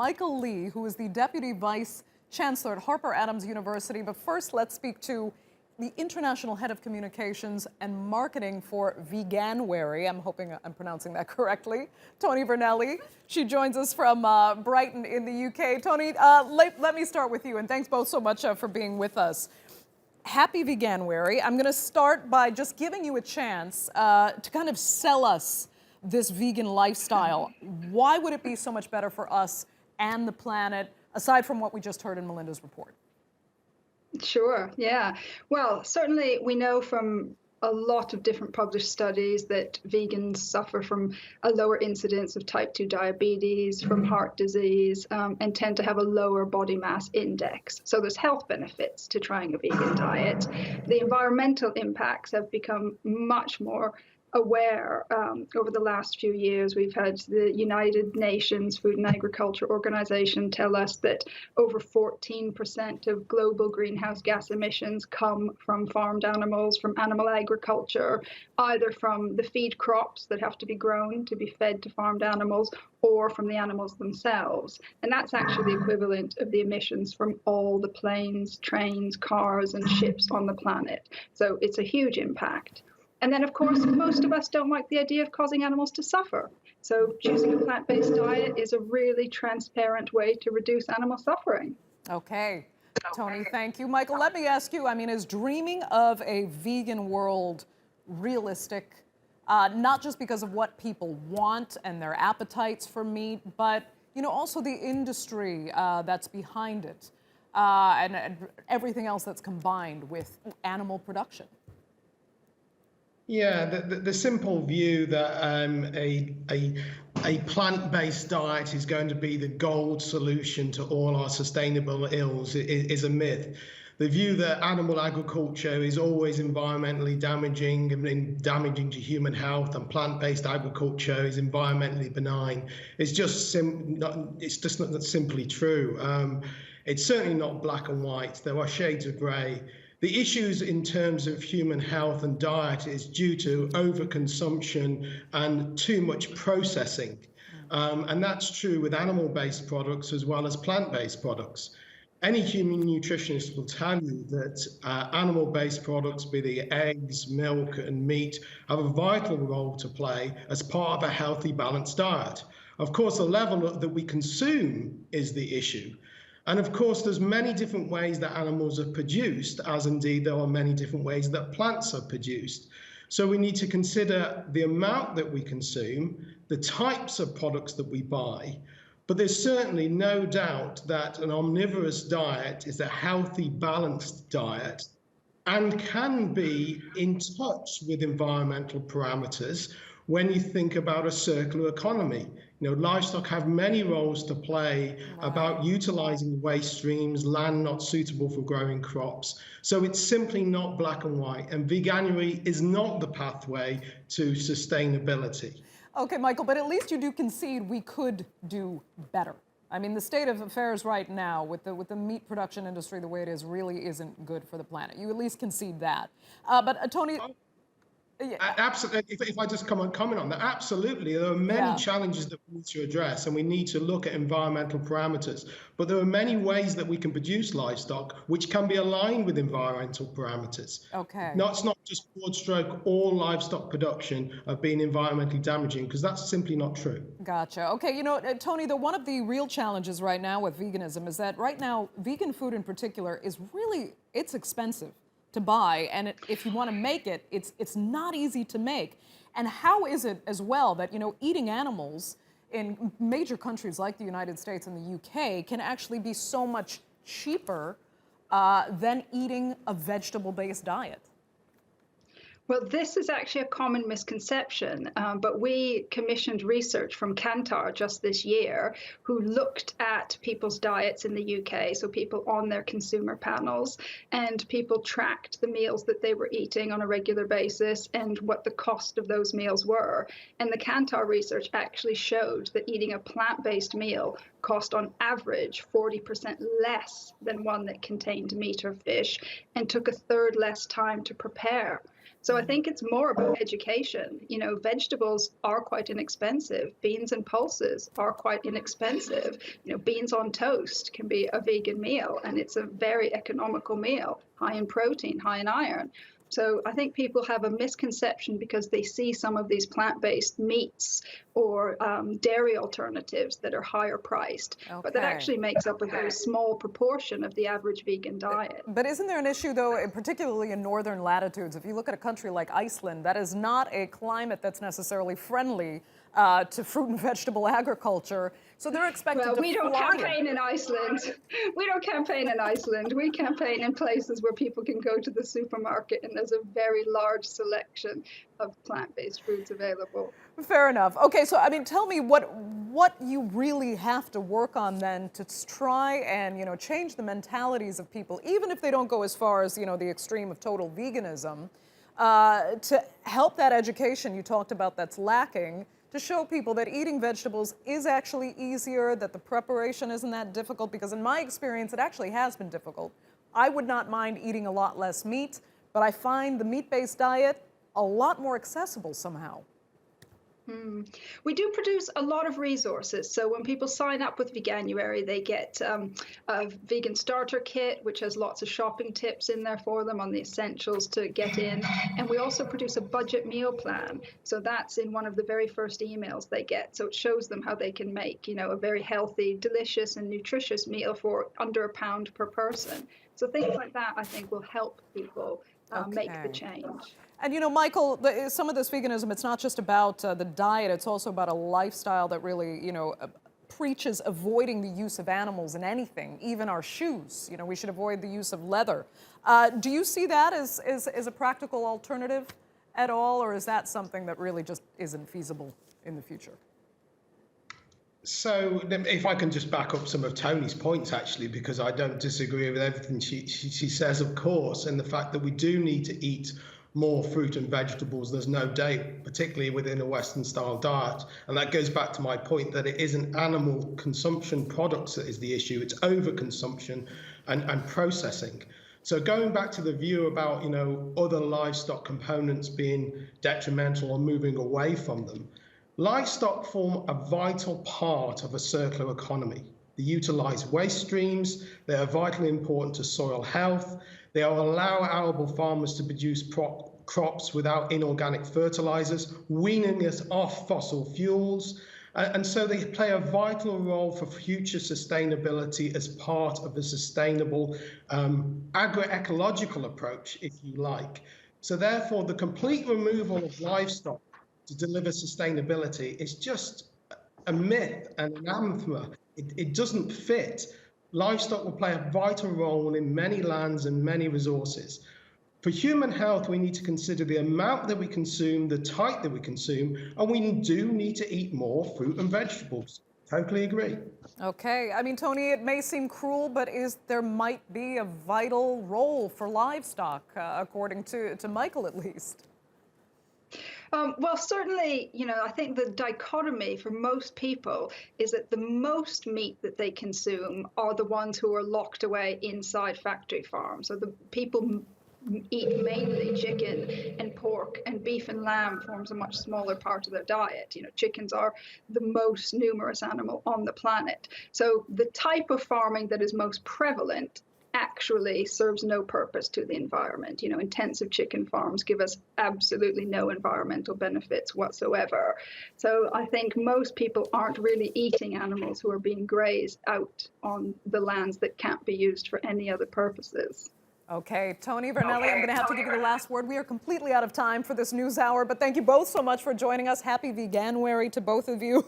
Michael Lee, who is the Deputy Vice Chancellor at Harper Adams University. But first, let's speak to the International Head of Communications and Marketing for Veganuary. I'm hoping I'm pronouncing that correctly. Toni Vernelli. She joins us from Brighton in the UK. Toni, let me start with you, and thanks both so much for being with us. Happy Veganuary. I'm going to start by just giving you a chance to kind of sell us this vegan lifestyle. Why would it be so much better for us and the planet, aside from what we just heard in Melinda's report? Sure, yeah. Well, certainly we know from a lot of different published studies that vegans suffer from a lower incidence of type 2 diabetes, from heart disease, and tend to have a lower body mass index. So there's health benefits to trying a vegan diet. The environmental impacts have become much more aware over the last few years. We've had the United Nations Food and Agriculture Organization tell us that over 14% of global greenhouse gas emissions come from farmed animals, from animal agriculture, either from the feed crops that have to be grown to be fed to farmed animals, or from the animals themselves. And that's actually the equivalent of the emissions from all the planes, trains, cars, and ships on the planet. So it's a huge impact. And then, of course, most of us don't like the idea of causing animals to suffer. So choosing a plant-based diet is a really transparent way to reduce animal suffering. Okay. Toni, thank you. Michael, let me ask you, I mean, is dreaming of a vegan world realistic, not just because of what people want and their appetites for meat, but, you know, also the industry that's behind it and everything else that's combined with animal production? Yeah, the simple view that a plant-based diet is going to be the gold solution to all our sustainable ills is a myth. The view that animal agriculture is always environmentally damaging and damaging to human health, and plant-based agriculture is environmentally benign, is just not simply true. It's certainly not black and white. There are shades of grey. The issues in terms of human health and diet is due to overconsumption and too much processing. And that's true with animal-based products as well as plant-based products. Any human nutritionist will tell you that animal-based products, be they eggs, milk, and meat, have a vital role to play as part of a healthy, balanced diet. Of course, the level that we consume is the issue. And of course, there's many different ways that animals are produced, as indeed there are many different ways that plants are produced. So we need to consider the amount that we consume, the types of products that we buy, but there's certainly no doubt that an omnivorous diet is a healthy, balanced diet and can be in touch with environmental parameters when you think about a circular economy. You know, livestock have many roles to play about utilizing waste streams, land not suitable for growing crops. So it's simply not black and white, and Veganuary is not the pathway to sustainability. Okay, Michael, but at least you do concede we could do better. I mean, the state of affairs right now with the meat production industry the way it is really isn't good for the planet. You at least concede that. But Toni... Yeah. Absolutely. If I just comment on that, absolutely. There are many challenges that we need to address, and we need to look at environmental parameters. But there are many ways that we can produce livestock which can be aligned with environmental parameters. Okay. No, it's not just broad stroke all livestock production of being environmentally damaging, because that's simply not true. Gotcha. Okay, you know, Toni, one of the real challenges right now with veganism is that right now, vegan food in particular is really, it's expensive to buy, and if you want to make it, it's not easy to make. And how is it as well that, you know, eating animals in major countries like the United States and the UK can actually be so much cheaper than eating a vegetable-based diet? Well, this is actually a common misconception, but we commissioned research from Kantar just this year who looked at people's diets in the UK, so people on their consumer panels, and people tracked the meals that they were eating on a regular basis and what the cost of those meals were. And the Kantar research actually showed that eating a plant-based meal cost on average 40% less than one that contained meat or fish and took a third less time to prepare. So I think it's more about education. You know, vegetables are quite inexpensive. Beans and pulses are quite inexpensive. You know, beans on toast can be a vegan meal, and it's a very economical meal, high in protein, high in iron. So I think people have a misconception because they see some of these plant-based meats or dairy alternatives that are higher priced, but that actually makes up a very small proportion of the average vegan diet. But isn't there an issue, though, particularly in northern latitudes? If you look at a country like Iceland, that is not a climate that's necessarily friendly to fruit and vegetable agriculture. So they're expected to we don't campaign in Iceland. We don't campaign in Iceland. We campaign in places where people can go to the supermarket and there's a very large selection of plant-based foods available. Fair enough. Okay, so I mean, tell me what you really have to work on then to try and, you know, change the mentalities of people, even if they don't go as far as, you know, the extreme of total veganism, to help that education you talked about that's lacking, to show people that eating vegetables is actually easier, that the preparation isn't that difficult, because in my experience, it actually has been difficult. I would not mind eating a lot less meat, but I find the meat-based diet a lot more accessible somehow. We do produce a lot of resources. So when people sign up with Veganuary, they get a vegan starter kit, which has lots of shopping tips in there for them on the essentials to get in. And we also produce a budget meal plan. So that's in one of the very first emails they get. So it shows them how they can make, you know, a very healthy, delicious and nutritious meal for under £1 per person. So things like that, I think, will help people make the change. And you know, Michael, some of this veganism, it's not just about the diet, it's also about a lifestyle that really, you know, preaches avoiding the use of animals in anything, even our shoes. You know, we should avoid the use of leather. Do you see that as a practical alternative at all, or is that something that really just isn't feasible in the future? So if I can just back up some of Toni's points, actually, because I don't disagree with everything she says, of course, and the fact that we do need to eat more fruit and vegetables, there's no doubt, particularly within a Western style diet. And that goes back to my point that it isn't animal consumption products that is the issue, it's overconsumption and processing. So going back to the view about, you know, other livestock components being detrimental or moving away from them, livestock form a vital part of a circular economy. They utilize waste streams, they are vitally important to soil health, they allow arable farmers to produce crops without inorganic fertilizers, weaning us off fossil fuels, and so they play a vital role for future sustainability as part of a sustainable agroecological approach, if you like. So therefore, the complete removal of livestock to deliver sustainability is just a myth and an anathema. It doesn't fit. Livestock will play a vital role in many lands and many resources. For human health, we need to consider the amount that we consume, the type that we consume, and we do need to eat more fruit and vegetables. Totally agree. Okay, I mean, Toni, it may seem cruel, but there might be a vital role for livestock, according to Michael at least. Well, certainly, you know, I think the dichotomy for most people is that the most meat that they consume are the ones who are locked away inside factory farms. So the people eat mainly chicken and pork, and beef and lamb forms a much smaller part of their diet. You know, chickens are the most numerous animal on the planet. So the type of farming that is most prevalent actually serves no purpose to the environment. You know, intensive chicken farms give us absolutely no environmental benefits whatsoever. So I think most people aren't really eating animals who are being grazed out on the lands that can't be used for any other purposes. Okay, Toni, Vernelli, I'm going to have to give you the last word. We are completely out of time for this news hour, but thank you both so much for joining us. Happy Veganuary to both of you.